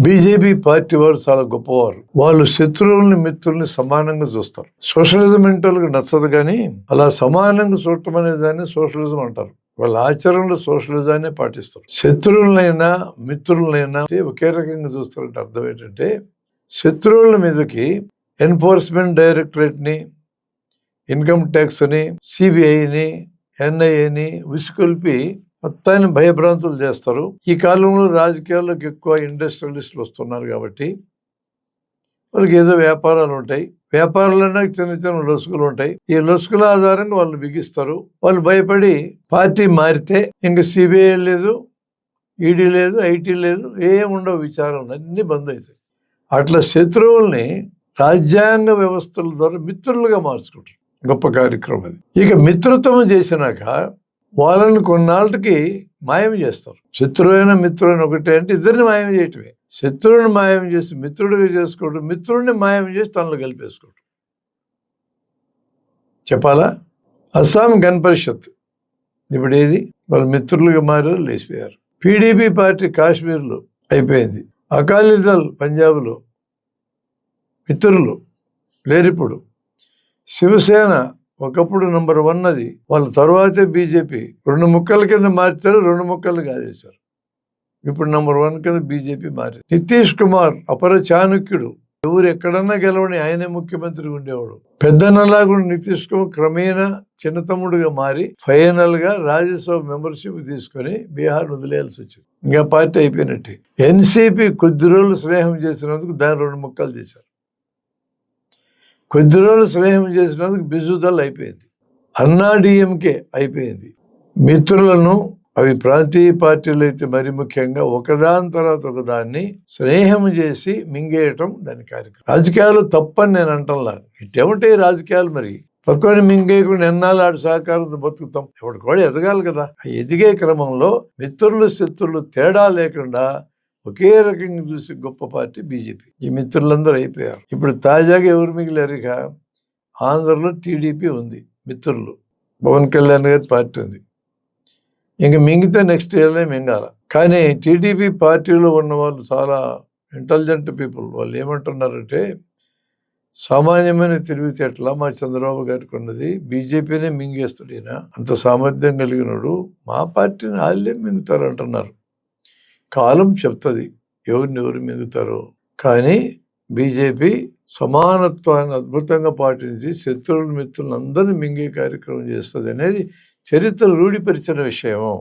BJP party వారు చాలా గొప్పవారు. వాళ్ళు శత్రువుల్ని మిత్రుల్ని సమానంగా చూస్తారు. సోషలిజం ఇంటర్లకు నచ్చదు, కానీ అలా సమానంగా చూడటం అనే దాన్ని సోషలిజం అంటారు. వాళ్ళ ఆచరణలో సోషలిజాన్ని పాటిస్తారు. శత్రువులైనా మిత్రులైనా ఒకే రకంగా చూస్తారంటే అర్థం ఏంటంటే, శత్రువుల మీదకి ఎన్ఫోర్స్మెంట్ డైరెక్టరేట్ని, ఇన్కమ్ ట్యాక్స్ని, సిబిఐని, ఎన్ఐఏని ఉసికొల్పి మొత్తాన్ని భయభ్రాంతులు చేస్తారు. ఈ కాలంలో రాజకీయాల్లోకి ఎక్కువ ఇండస్ట్రియలిస్టులు వస్తున్నారు కాబట్టి వాళ్ళకి ఏదో వ్యాపారాలు ఉంటాయి. వ్యాపారాలన్నా చిన్న చిన్న లొసుగులు ఉంటాయి. ఈ లొసుగుల ఆధారంగా వాళ్ళు బిగిస్తారు. వాళ్ళు భయపడి పార్టీ మారితే ఇంక సిబిఐ లేదు, ఈడీ లేదు, ఐటీ లేదు, ఏముండవు, విచారాలు అన్నీ బంద్ అవుతాయి. అట్లా శత్రువుల్ని రాజ్యాంగ వ్యవస్థల ద్వారా మిత్రులుగా మార్చుకుంటారు. గొప్ప కార్యక్రమం అది. ఇక మిత్రత్వం చేసినాక వాళ్ళని కొన్నాళ్ళకి మాయం చేస్తారు. శత్రువైన మిత్రుడైన ఒకటే అంటే ఇద్దరిని మాయం చేయటమే. శత్రువుని మాయం చేసి మిత్రుడిగా చేసుకోవడం, మిత్రుడిని మాయం చేసి తనలో కలిపేసుకోవడం. చెప్పాలా? అస్సాం గణ పరిషత్ ఇప్పుడు ఏది, వాళ్ళు మిత్రులుగా మారారు, లేచిపోయారు. పీడీపీ పార్టీ కాశ్మీర్లో అయిపోయింది. అకాలీదళ్ పంజాబ్లో మిత్రులు లేరిప్పుడు. శివసేన ఒకప్పుడు నంబర్ 1 అది, వాళ్ళ తర్వాతే బీజేపీ 2 ముక్కల కింద మార్చారు, 2 ముక్కలు కాదేశారు. ఇప్పుడు నంబర్ 1 కింద బీజేపీ మారింది. నితీష్ కుమార్ అపర చాణక్యుడు, ఎవరు ఎక్కడన్నా గెలవని ఆయనే ముఖ్యమంత్రిగా ఉండేవాడు. పెద్దన్నలాగా నితీష్ కుమార్ క్రమేణా చిన్న తమ్ముడుగా మారి ఫైనల్ గా రాజ్యసభ మెంబర్షిప్ తీసుకొని బీహార్ వదిలేయాల్సి వచ్చింది. ఇంకా పార్టీ అయిపోయినట్టే. ఎన్సీపీ కొద్ది రోజులు స్నేహం చేసినందుకు దాన్ని 2 ముక్కలు చేశారు. కొద్ది రోజులు స్నేహం చేసినందుకు బిజుదల్ అయిపోయింది. అన్నా డిఎంకే అయిపోయింది. మిత్రులను, అవి ప్రాంతీయ పార్టీలు అయితే మరి ముఖ్యంగా ఒకదాని తర్వాత ఒకదాన్ని స్నేహం చేసి మింగేయటం దాని కార్యక్రమం. రాజకీయాలు తప్పని నేను అంటంలా, ఇట్టేమంటే రాజకీయాలు మరి పక్కని మింగేయకుండా ఎన్నాళ్ళు ఆడు సహకారంతో బతుకుతాం. ఎవడు కూడా ఎదగాలి కదా. ఎదిగే క్రమంలో మిత్రులు శత్రులు తేడా లేకుండా ఒకే రకంగా చూసి గొప్ప పార్టీ బీజేపీ. ఈ మిత్రులందరూ అయిపోయారు. ఇప్పుడు తాజాగా ఎవరు మిగిలారు? ఇక ఆంధ్రలో టీడీపీ ఉంది, మిత్రులు పవన్ కళ్యాణ్ గారి పార్టీ ఉంది. ఇంక మింగితే నెక్స్ట్ ఇయర్లే మింగాల. కానీ టీడీపీ పార్టీలో ఉన్న వాళ్ళు చాలా ఇంటెలిజెంట్ పీపుల్. వాళ్ళు ఏమంటున్నారంటే, సామాన్యమైన తెలివితేటలా మా చంద్రబాబు గారికి ఉన్నది, బీజేపీనే మింగేస్తాడు ఈయన, అంత సామర్థ్యం కలిగినడు, మా పార్టీని వాళ్ళే మింగుతారు అంటున్నారు. కాలం చెప్తుంది ఎవరు మిగుతారో. కానీ బీజేపీ సమానత్వాన్ని అద్భుతంగా పాటించి శత్రువులు మిత్రులను అందరినీ మింగే కార్యక్రమం చేస్తుంది అనేది చరిత్ర రూఢిపరిచిన విషయము.